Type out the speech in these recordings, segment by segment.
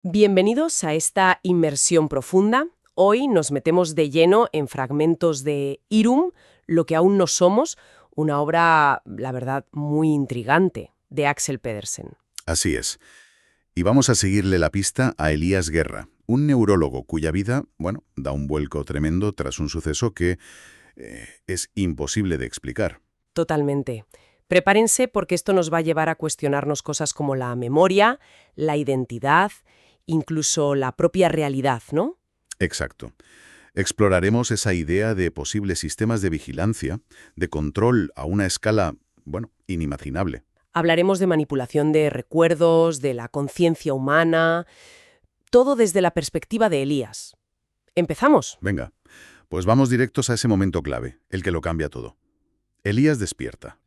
Bienvenidos a esta inmersión profunda. Hoy nos metemos de lleno en fragmentos de Irún, lo que aún no somos, una obra, la verdad, muy intrigante, de Axel Pedersen. Así es. Y vamos a seguirle la pista a Elías Guerra, un neurólogo cuya vida, da un vuelco tremendo tras un suceso que es imposible de explicar. Totalmente. Prepárense porque esto nos va a llevar a cuestionarnos cosas como la memoria, la identidad, incluso la propia realidad, ¿no? Exacto. Exploraremos esa idea de posibles sistemas de vigilancia, de control a una escala, inimaginable. Hablaremos de manipulación de recuerdos, de la conciencia humana, todo desde la perspectiva de Elías. ¿Empezamos? Venga, pues vamos directos a ese momento clave, el que lo cambia todo. Elías despierta.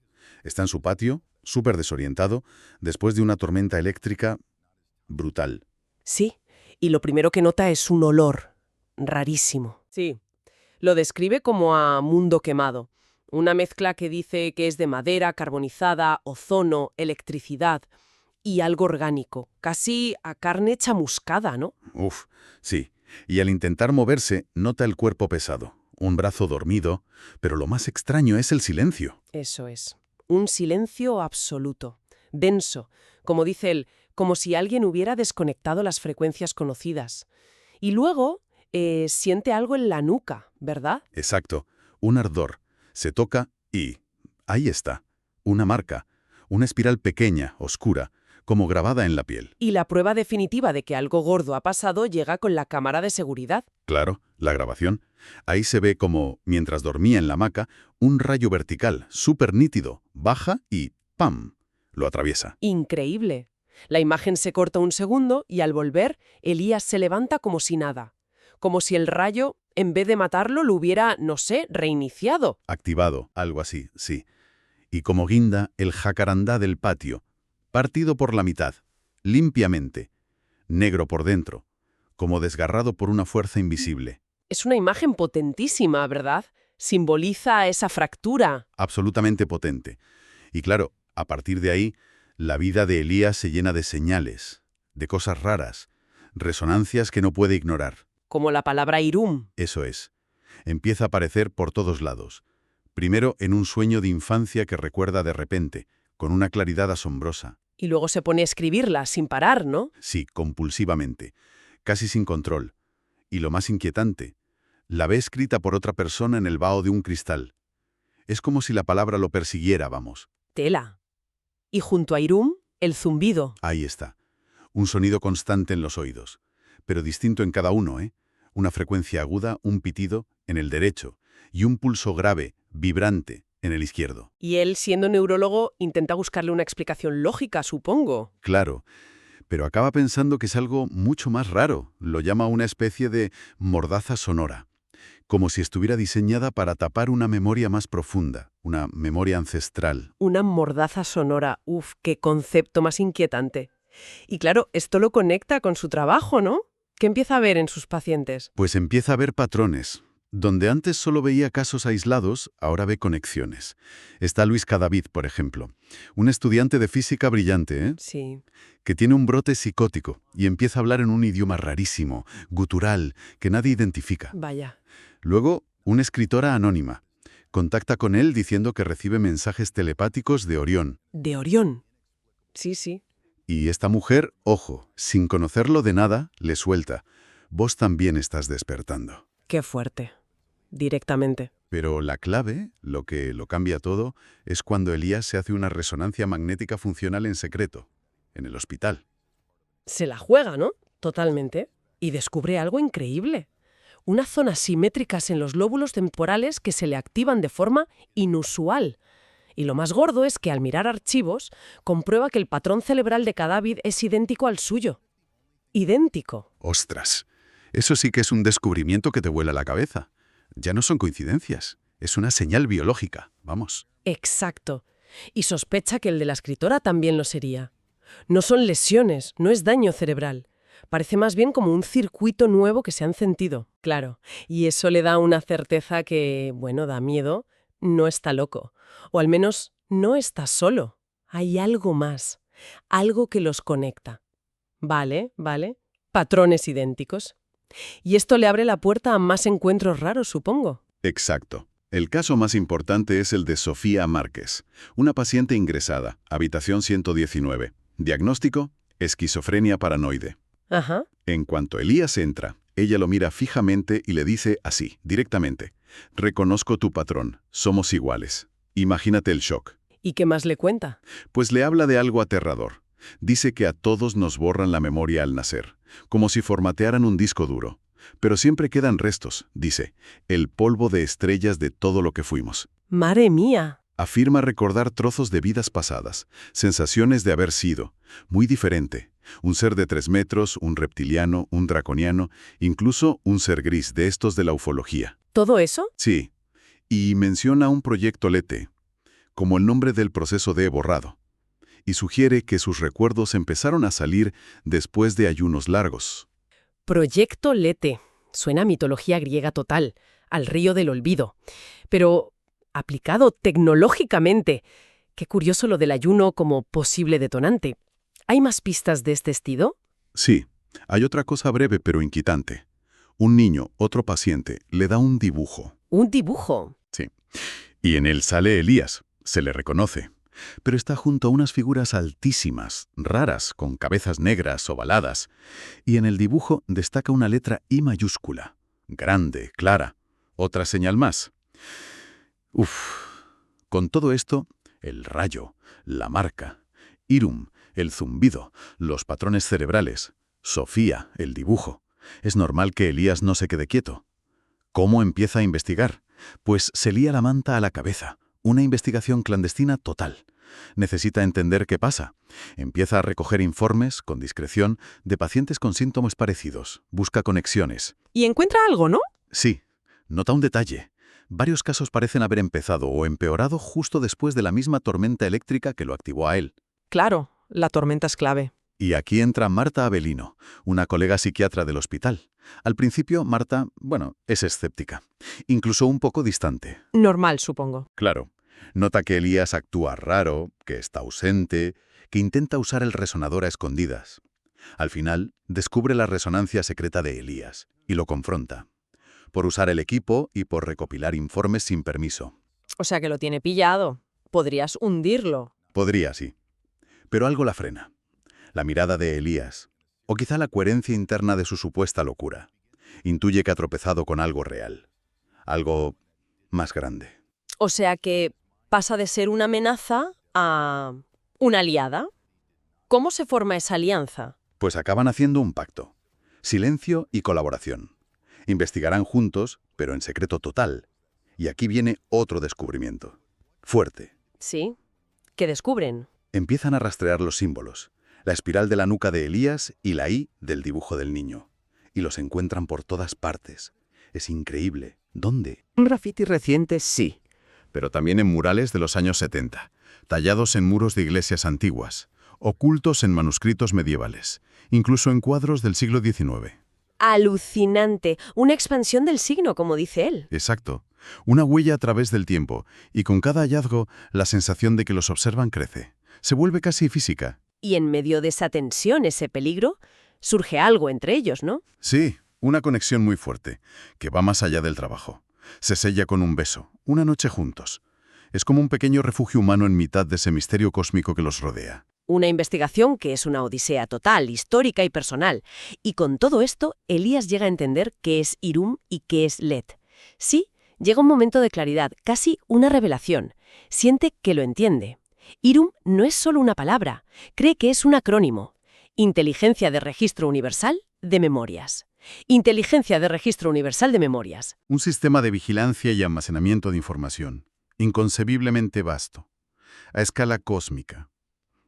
Está en su patio, súper desorientado, después de una tormenta eléctrica brutal. Sí, y lo primero que nota es un olor rarísimo. Sí, lo describe como a mundo quemado. Una mezcla que dice que es de madera carbonizada, ozono, electricidad y algo orgánico, casi a carne chamuscada, ¿no? Uf, sí. Y al intentar moverse, nota el cuerpo pesado, un brazo dormido, pero lo más extraño es el silencio. Eso es. Un silencio absoluto, denso, como dice él, como si alguien hubiera desconectado las frecuencias conocidas. Y luego siente algo en la nuca, ¿verdad? Exacto, un ardor. Se toca y... ahí está, una marca, una espiral pequeña, oscura, como grabada en la piel. Y la prueba definitiva de que algo gordo ha pasado llega con la cámara de seguridad. Claro, la grabación. Ahí se ve como, mientras dormía en la hamaca, un rayo vertical, súper nítido, baja y ¡pam!, lo atraviesa. Increíble. La imagen se corta un segundo y al volver, Elías se levanta como si nada. Como si el rayo, en vez de matarlo, lo hubiera, no sé, reiniciado. Activado, algo así, sí. Y como guinda, el jacarandá del patio, partido por la mitad, limpiamente, negro por dentro, como desgarrado por una fuerza invisible. Es una imagen potentísima, ¿verdad? Simboliza esa fractura. Absolutamente potente. Y claro, a partir de ahí, la vida de Elías se llena de señales, de cosas raras, resonancias que no puede ignorar. Como la palabra Irum. Eso es. Empieza a aparecer por todos lados. Primero en un sueño de infancia que recuerda de repente, con una claridad asombrosa. Y luego se pone a escribirla sin parar, ¿no? Sí, compulsivamente, casi sin control. Y lo más inquietante, la ve escrita por otra persona en el vaho de un cristal. Es como si la palabra lo persiguiera, vamos. Tela. Y junto a Irum, el zumbido. Ahí está. Un sonido constante en los oídos, pero distinto en cada uno, ¿eh? Una frecuencia aguda, un pitido, en el derecho, y un pulso grave, vibrante, en el izquierdo. Y él, siendo neurólogo, intenta buscarle una explicación lógica, supongo. Claro, pero acaba pensando que es algo mucho más raro. Lo llama una especie de mordaza sonora, como si estuviera diseñada para tapar una memoria más profunda, una memoria ancestral. Una mordaza sonora. Uf, qué concepto más inquietante. Y claro, esto lo conecta con su trabajo, ¿no? ¿Qué empieza a ver en sus pacientes? Pues empieza a ver patrones. Donde antes solo veía casos aislados, ahora ve conexiones. Está Luis Cadavid, por ejemplo, un estudiante de física brillante, Sí, que tiene un brote psicótico y empieza a hablar en un idioma rarísimo, gutural, que nadie identifica. vaya. Luego, una escritora anónima. Contacta con él diciendo que recibe mensajes telepáticos de Orión. De Orión. Sí, sí. Y esta mujer, ojo, sin conocerlo de nada, le suelta. Vos también estás despertando. Qué fuerte. Directamente. Pero la clave, lo que lo cambia todo, es cuando Elías se hace una resonancia magnética funcional en secreto, en el hospital. Se la juega, ¿no? Totalmente. Y descubre algo increíble. Unas zonas simétricas en los lóbulos temporales que se le activan de forma inusual. Y lo más gordo es que al mirar archivos, comprueba que el patrón cerebral de Cadavid es idéntico al suyo. Idéntico. ¡Ostras! Eso sí que es un descubrimiento que te vuela la cabeza. Ya no son coincidencias, es una señal biológica, vamos. Exacto. Y sospecha que el de la escritora también lo sería. No son lesiones, no es daño cerebral. Parece más bien como un circuito nuevo que se ha encendido. Claro. Y eso le da una certeza que, bueno, da miedo. No está loco. O al menos no está solo. Hay algo más. Algo que los conecta. Vale, vale. Patrones idénticos. Y esto le abre la puerta a más encuentros raros, supongo. Exacto. El caso más importante es el de Sofía Márquez, una paciente ingresada, habitación 119. Diagnóstico: esquizofrenia paranoide. Ajá. En cuanto Elías entra, ella lo mira fijamente y le dice así, directamente: reconozco tu patrón, somos iguales. Imagínate el shock. ¿Y qué más le cuenta? Pues le habla de algo aterrador. Dice que a todos nos borran la memoria al nacer, como si formatearan un disco duro. Pero siempre quedan restos, dice, el polvo de estrellas de todo lo que fuimos. ¡Madre mía! Afirma recordar trozos de vidas pasadas, sensaciones de haber sido, muy diferente. Un ser de 3 metros, un reptiliano, un draconiano, incluso un ser gris de estos de la ufología. ¿Todo eso? Sí, y menciona un proyecto Lete, como el nombre del proceso de borrado, y sugiere que sus recuerdos empezaron a salir después de ayunos largos. Proyecto Lete. Suena a mitología griega total, al río del olvido. Pero aplicado tecnológicamente. Qué curioso lo del ayuno como posible detonante. ¿Hay más pistas de este estilo? Sí, hay otra cosa breve pero inquietante. Un niño, otro paciente, le da un dibujo. ¿Un dibujo? Sí. Y en él sale Elías, se le reconoce. Pero está junto a unas figuras altísimas, raras, con cabezas negras ovaladas. Y en el dibujo destaca una letra I mayúscula, grande, clara. Otra señal más. Uf. Con todo esto, el rayo, la marca, Irum, el zumbido, los patrones cerebrales, Sofía, el dibujo. Es normal que Elías no se quede quieto. ¿Cómo empieza a investigar? Pues se lía la manta a la cabeza. Una investigación clandestina total. Necesita entender qué pasa. Empieza a recoger informes, con discreción, de pacientes con síntomas parecidos. Busca conexiones. Y encuentra algo, ¿no? Sí. Nota un detalle. Varios casos parecen haber empezado o empeorado justo después de la misma tormenta eléctrica que lo activó a él. Claro, la tormenta es clave. Y aquí entra Marta Avelino, una colega psiquiatra del hospital. Al principio, Marta, es escéptica. Incluso un poco distante. Normal, supongo. Claro. Nota que Elías actúa raro, que está ausente, que intenta usar el resonador a escondidas. Al final, descubre la resonancia secreta de Elías y lo confronta. Por usar el equipo y por recopilar informes sin permiso. O sea que lo tiene pillado. Podrías hundirlo. Podría, sí. Pero algo la frena. La mirada de Elías. O quizá la coherencia interna de su supuesta locura. Intuye que ha tropezado con algo real. Algo más grande. O sea que pasa de ser una amenaza a una aliada. ¿Cómo se forma esa alianza? Pues acaban haciendo un pacto. Silencio y colaboración. Investigarán juntos, pero en secreto total. Y aquí viene otro descubrimiento. Fuerte. Sí. ¿Qué descubren? Empiezan a rastrear los símbolos. La espiral de la nuca de Elías y la I del dibujo del niño. Y los encuentran por todas partes. Es increíble. ¿Dónde? Un graffiti reciente, sí, pero también en murales de los años 70, tallados en muros de iglesias antiguas, ocultos en manuscritos medievales, incluso en cuadros del siglo XIX. Alucinante. Una expansión del signo, como dice él. Exacto. Una huella a través del tiempo, y con cada hallazgo, la sensación de que los observan crece. Se vuelve casi física. Y en medio de esa tensión, ese peligro, surge algo entre ellos, ¿no? Sí, una conexión muy fuerte, que va más allá del trabajo. Se sella con un beso, una noche juntos. Es como un pequeño refugio humano en mitad de ese misterio cósmico que los rodea. Una investigación que es una odisea total, histórica y personal. Y con todo esto, Elías llega a entender qué es Irum y qué es Let. Sí, llega un momento de claridad, casi una revelación. Siente que lo entiende. Irum no es solo una palabra, cree que es un acrónimo. Inteligencia de Registro Universal de Memorias. Inteligencia de Registro Universal de Memorias. Un sistema de vigilancia y almacenamiento de información, inconcebiblemente vasto, a escala cósmica.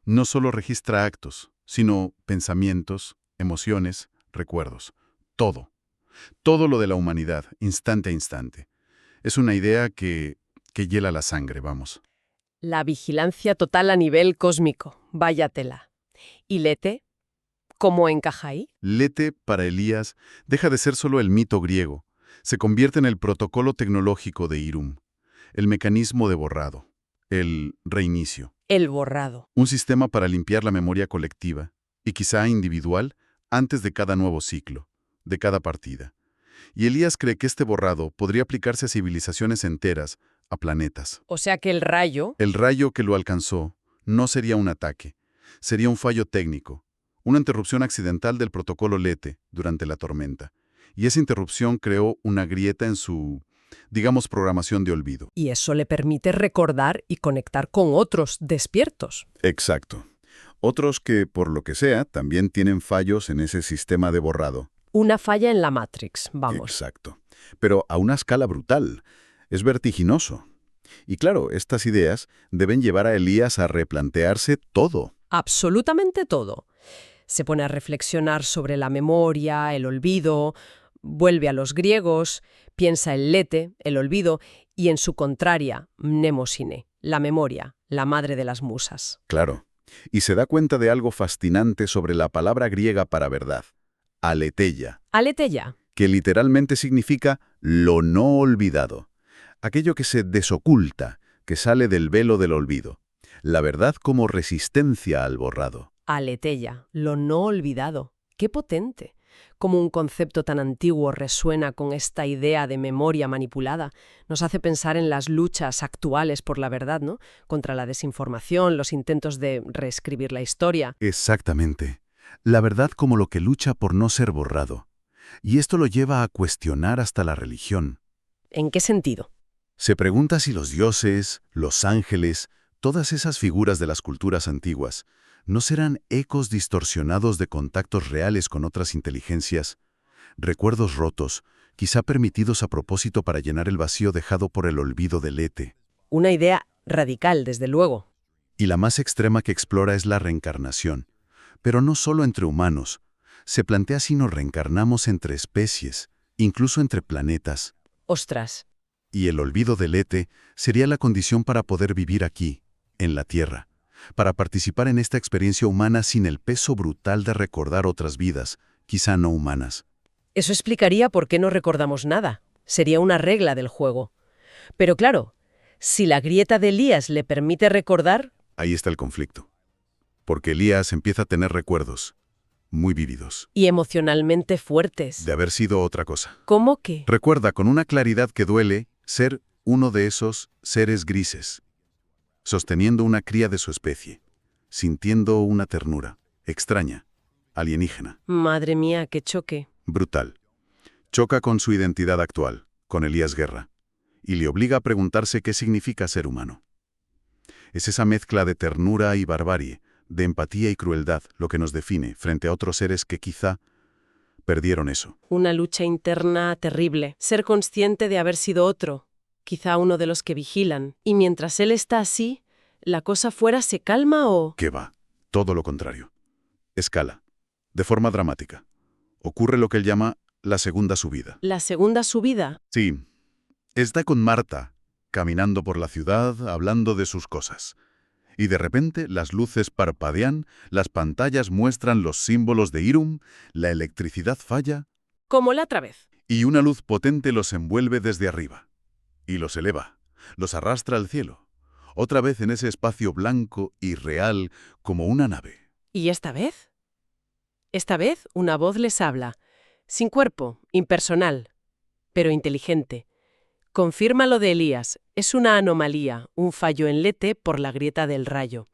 No solo registra actos, sino pensamientos, emociones, recuerdos. Todo. Todo lo de la humanidad, instante a instante. Es una idea que hiela la sangre, vamos. La vigilancia total a nivel cósmico. Vaya tela. ¿Y Lete? ¿Cómo encaja ahí? Lete, para Elías, deja de ser solo el mito griego. Se convierte en el protocolo tecnológico de Irum, el mecanismo de borrado, el reinicio. El borrado. Un sistema para limpiar la memoria colectiva, y quizá individual, antes de cada nuevo ciclo, de cada partida. Y Elías cree que este borrado podría aplicarse a civilizaciones enteras, a planetas. O sea que el rayo... El rayo que lo alcanzó no sería un ataque, sería un fallo técnico, una interrupción accidental del protocolo Lete durante la tormenta. Y esa interrupción creó una grieta en su, digamos, programación de olvido. Y eso le permite recordar y conectar con otros despiertos. Exacto. Otros que, por lo que sea, también tienen fallos en ese sistema de borrado. Una falla en la Matrix, vamos. Exacto. Pero a una escala brutal. Es vertiginoso. Y claro, estas ideas deben llevar a Elías a replantearse todo. Absolutamente todo. Se pone a reflexionar sobre la memoria, el olvido, vuelve a los griegos, piensa en Lete, el olvido, y en su contraria, mnemosine, la memoria, la madre de las musas. Claro. Y se da cuenta de algo fascinante sobre la palabra griega para verdad, aletheia, Aletheia. que literalmente significa lo no olvidado, aquello que se desoculta, que sale del velo del olvido, la verdad como resistencia al borrado. Aletheia, lo no olvidado. ¡Qué potente! Cómo un concepto tan antiguo resuena con esta idea de memoria manipulada. Nos hace pensar en las luchas actuales por la verdad, ¿no? Contra la desinformación, los intentos de reescribir la historia. Exactamente. La verdad como lo que lucha por no ser borrado. Y esto lo lleva a cuestionar hasta la religión. ¿En qué sentido? Se pregunta si los dioses, los ángeles, todas esas figuras de las culturas antiguas, ¿no serán ecos distorsionados de contactos reales con otras inteligencias? Recuerdos rotos, quizá permitidos a propósito para llenar el vacío dejado por el olvido del Lete. Una idea radical, desde luego. Y la más extrema que explora es la reencarnación. Pero no solo entre humanos. Se plantea si nos reencarnamos entre especies, incluso entre planetas. Ostras. Y el olvido del Lete sería la condición para poder vivir aquí, en la Tierra, para participar en esta experiencia humana sin el peso brutal de recordar otras vidas, quizá no humanas. Eso explicaría por qué no recordamos nada. Sería una regla del juego. Pero claro, si la grieta de Elías le permite recordar... Ahí está el conflicto. Porque Elías empieza a tener recuerdos, muy vívidos, y emocionalmente fuertes. de haber sido otra cosa. ¿Cómo que? Recuerda con una claridad que duele ser uno de esos seres grises, sosteniendo una cría de su especie, sintiendo una ternura, extraña, alienígena, Madre mía, qué choque. brutal. Choca con su identidad actual, con Elías Guerra, y le obliga a preguntarse qué significa ser humano. Es esa mezcla de ternura y barbarie, de empatía y crueldad, lo que nos define frente a otros seres que quizá perdieron eso. Una lucha interna terrible. Ser consciente de haber sido otro, quizá uno de los que vigilan. Y mientras él está así, ¿la cosa fuera se calma o...? ¿Qué va? Todo lo contrario. Escala. De forma dramática. Ocurre lo que él llama la segunda subida. ¿La segunda subida? Sí. Está con Marta, caminando por la ciudad, hablando de sus cosas. Y de repente las luces parpadean, las pantallas muestran los símbolos de Irún, la electricidad falla, Como la otra vez. y una luz potente los envuelve desde arriba. Y los eleva, los arrastra al cielo, otra vez en ese espacio blanco y real como una nave. ¿Y esta vez? Esta vez una voz les habla, sin cuerpo, impersonal, pero inteligente. Confirma lo de Elías, es una anomalía, un fallo en Lete por la grieta del rayo.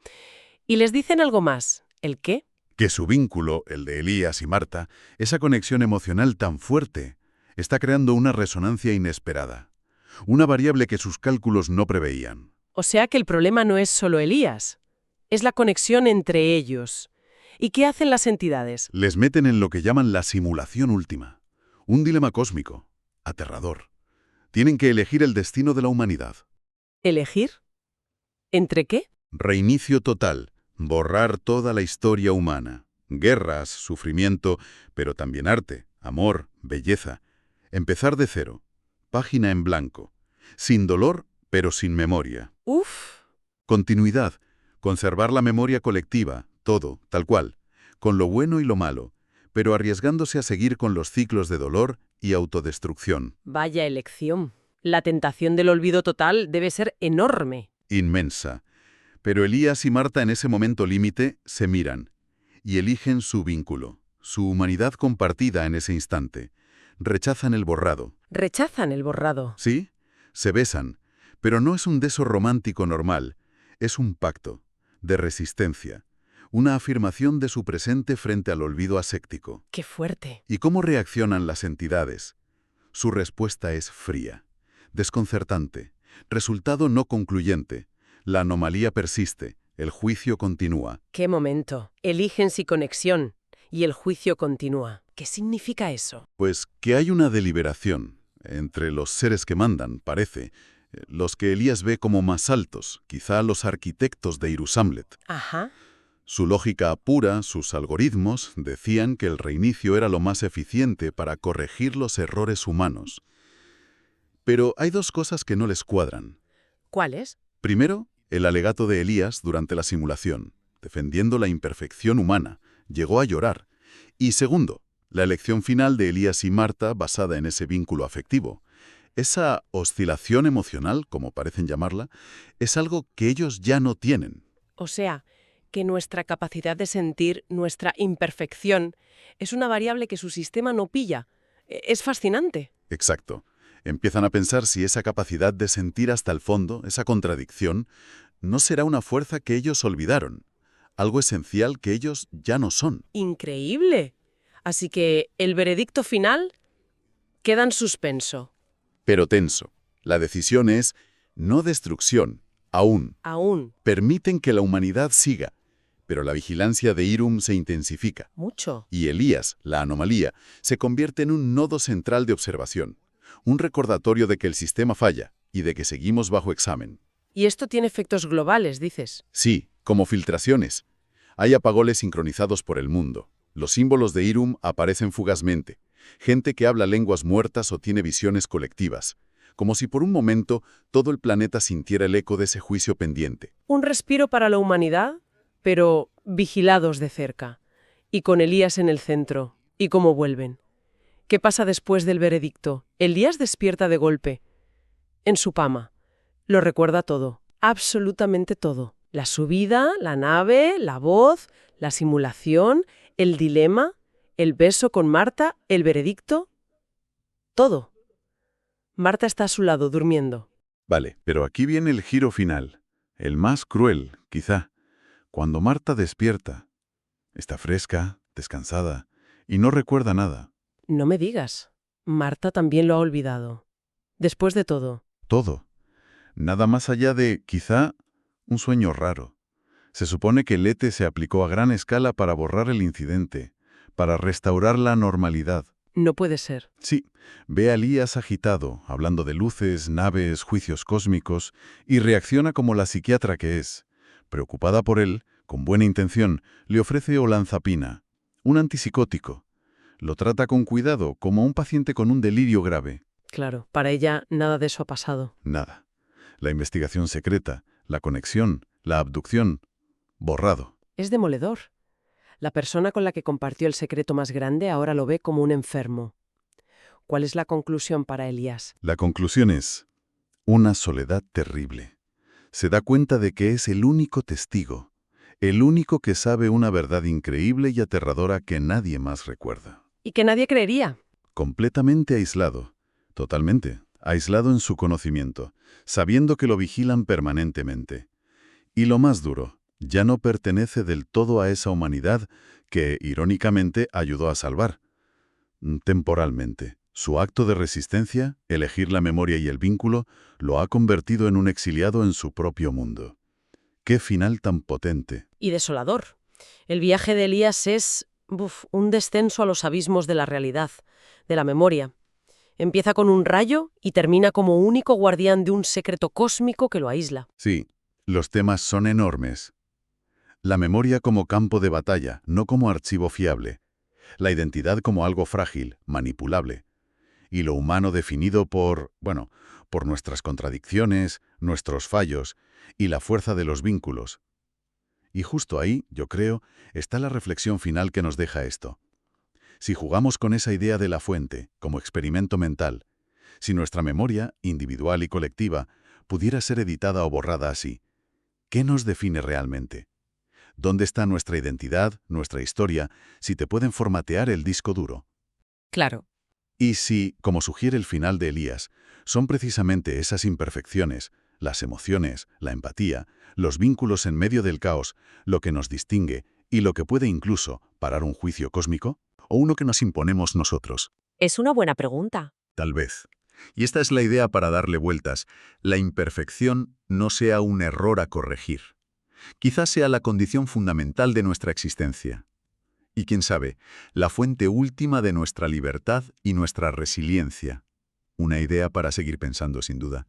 Y les dicen algo más, ¿el qué? Que su vínculo, el de Elías y Marta, esa conexión emocional tan fuerte, está creando una resonancia inesperada, una variable que sus cálculos no preveían. O sea que el problema no es solo Elías, es la conexión entre ellos. ¿Y qué hacen las entidades? Les meten en lo que llaman la simulación última, un dilema cósmico, aterrador. Tienen que elegir el destino de la humanidad. ¿Elegir? ¿Entre qué? Reinicio total, borrar toda la historia humana. Guerras, sufrimiento, pero también arte, amor, belleza. Empezar de cero, página en blanco. Sin dolor, pero sin memoria. Uf. Continuidad, conservar la memoria colectiva, todo, tal cual, con lo bueno y lo malo, pero arriesgándose a seguir con los ciclos de dolor y autodestrucción. Vaya elección. La tentación del olvido total debe ser enorme. Inmensa. Pero Elías y Marta en ese momento límite se miran y eligen su vínculo, su humanidad compartida en ese instante. Rechazan el borrado. Rechazan el borrado. ¿Sí? Se besan. Pero no es un beso romántico normal. Es un pacto de resistencia. Una afirmación de su presente frente al olvido aséptico. ¡Qué fuerte! ¿Y cómo reaccionan las entidades? Su respuesta es fría, desconcertante, resultado no concluyente. La anomalía persiste, el juicio continúa. ¡Qué momento! Eligen sin conexión y el juicio continúa. ¿Qué significa eso? Pues que hay una deliberación entre los seres que mandan, parece, los que Elías ve como más altos, quizá los arquitectos de Irusamlet. Ajá. Su lógica pura, sus algoritmos, decían que el reinicio era lo más eficiente para corregir los errores humanos. Pero hay dos cosas que no les cuadran. ¿Cuáles? Primero, el alegato de Elías durante la simulación, defendiendo la imperfección humana, llegó a llorar. Y segundo, la elección final de Elías y Marta basada en ese vínculo afectivo. Esa oscilación emocional, como parecen llamarla, es algo que ellos ya no tienen. O sea, que nuestra capacidad de sentir, nuestra imperfección, es una variable que su sistema no pilla. Es fascinante. Exacto. Empiezan a pensar si esa capacidad de sentir hasta el fondo, esa contradicción, no será una fuerza que ellos olvidaron, algo esencial que ellos ya no son. ¡Increíble! Así que el veredicto final queda en suspenso. Pero tenso. La decisión es no destrucción, aún. Aún. Permiten que la humanidad siga, pero la vigilancia de Irum se intensifica. Mucho. Y Elías, la anomalía, se convierte en un nodo central de observación, un recordatorio de que el sistema falla y de que seguimos bajo examen. Y esto tiene efectos globales, dices. Sí, como filtraciones. Hay apagones sincronizados por el mundo. Los símbolos de Irum aparecen fugazmente. Gente que habla lenguas muertas o tiene visiones colectivas. Como si por un momento todo el planeta sintiera el eco de ese juicio pendiente. Un respiro para la humanidad, pero vigilados de cerca. Y con Elías en el centro. ¿Y cómo vuelven? ¿Qué pasa después del veredicto? Elías despierta de golpe. En su cama. Lo recuerda todo. Absolutamente todo. La subida, la nave, la voz, la simulación, el dilema, el beso con Marta, el veredicto. Todo. Marta está a su lado, durmiendo. Vale, pero aquí viene el giro final. El más cruel, quizá. Cuando Marta despierta, está fresca, descansada, y no recuerda nada. No me digas. Marta también lo ha olvidado. Después de todo. Todo. Nada más allá de, quizá, un sueño raro. Se supone que Lete se aplicó a gran escala para borrar el incidente, para restaurar la normalidad. No puede ser. Sí, ve a Elías agitado, hablando de luces, naves, juicios cósmicos, y reacciona como la psiquiatra que es. Preocupada por él, con buena intención, le ofrece olanzapina, un antipsicótico. Lo trata con cuidado, como un paciente con un delirio grave. Claro, para ella nada de eso ha pasado. Nada. La investigación secreta, la conexión, la abducción, borrado. Es demoledor. La persona con la que compartió el secreto más grande ahora lo ve como un enfermo. ¿Cuál es la conclusión para Elías? La conclusión es una soledad terrible. Se da cuenta de que es el único testigo, el único que sabe una verdad increíble y aterradora que nadie más recuerda. Y que nadie creería. Completamente aislado, totalmente, aislado en su conocimiento, sabiendo que lo vigilan permanentemente. Y lo más duro, ya no pertenece del todo a esa humanidad que, irónicamente, ayudó a salvar. Temporalmente, su acto de resistencia, elegir la memoria y el vínculo, lo ha convertido en un exiliado en su propio mundo. ¡Qué final tan potente! Y desolador. El viaje de Elías es un descenso a los abismos de la realidad, de la memoria. Empieza con un rayo y termina como único guardián de un secreto cósmico que lo aísla. Sí, los temas son enormes. La memoria como campo de batalla, no como archivo fiable. La identidad como algo frágil, manipulable. Y lo humano definido por nuestras contradicciones, nuestros fallos y la fuerza de los vínculos. Y justo ahí, yo creo, está la reflexión final que nos deja esto. Si jugamos con esa idea de la fuente, como experimento mental, si nuestra memoria, individual y colectiva, pudiera ser editada o borrada así, ¿qué nos define realmente? ¿Dónde está nuestra identidad, nuestra historia, si te pueden formatear el disco duro? Claro. Y si, como sugiere el final de Elías, son precisamente esas imperfecciones, las emociones, la empatía, los vínculos en medio del caos, lo que nos distingue y lo que puede incluso parar un juicio cósmico, o uno que nos imponemos nosotros. Es una buena pregunta. Tal vez. Y esta es la idea para darle vueltas. La imperfección no sea un error a corregir. Quizás sea la condición fundamental de nuestra existencia. Y quién sabe, la fuente última de nuestra libertad y nuestra resiliencia. Una idea para seguir pensando, sin duda.